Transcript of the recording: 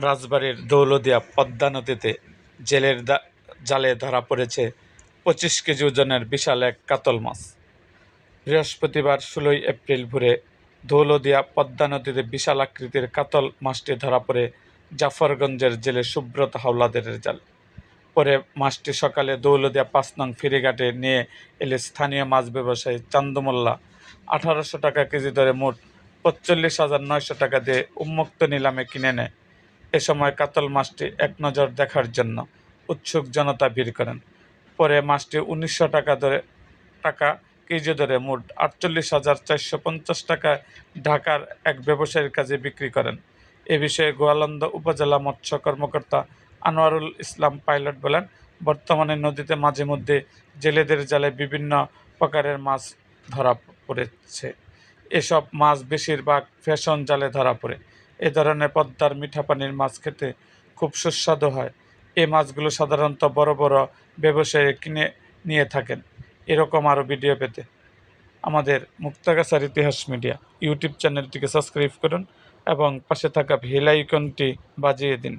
রাজবাড়ীর দৌলতদিয়া পদ্মা নদীতে জেলের জালে ধরা পড়েছে 25 কেজি ওজনের বিশাল এক কাতল মাছ। বৃহস্পতিবার 16 এপ্রিল ভোরে দৌলতদিয়া পদ্মা নদীতে বিশাল আকৃতির কাতল মাছটি ধরা পড়ে জাফরগঞ্জের জেলে সুব্রত হাওলাদারের জালে। পরে মাছটি সকালে দৌলতদিয়া 5 নং ফেরিঘাটে নিয়ে এলে স্থানীয় মাছ ব্যবসায়ী চান্দু মোল্লা 1800 টাকা কেজি দরে মোট 45,900 টাকা দিয়ে উন্মুক্ত নিলামে কিনে নেয়। এ সময় কাতল মাছটি এক নজর দেখার জন্য উৎসুক জনতা ভিড় করেন। পরে মাছটি 1900 টাকা কেজি দরে মোট 48,450 টাকায় ঢাকার এক ব্যবসায়ীর কাছে বিক্রি করেন। এ বিষয়ে গোয়ালন্দ উপজেলা মৎস্য কর্মকর্তা আনোয়ারুল ইসলাম পাইলট বলেন, বর্তমানে নদীতে মাঝে মধ্যে জেলেদের জালে বিভিন্ন প্রকারের মাছ ধরা পড়েছে। এসব মাছ বেশিরভাগ ফ্যাশন জালে ধরা পড়ে। এ ধরনের পদ্মার মিঠা পানির মাছ খেতে খুব সুস্বাদু হয়। এই মাছগুলো সাধারণত বড় বড় ব্যবসায়ী কিনে নিয়ে থাকেন। এরকম আরও ভিডিও পেতে আমাদের মুক্তাগাছার ইতিহাস মিডিয়া ইউটিউব চ্যানেলটিকে সাবস্ক্রাইব করুন এবং পাশে থাকা বেল আইকনটি বাজিয়ে দিন।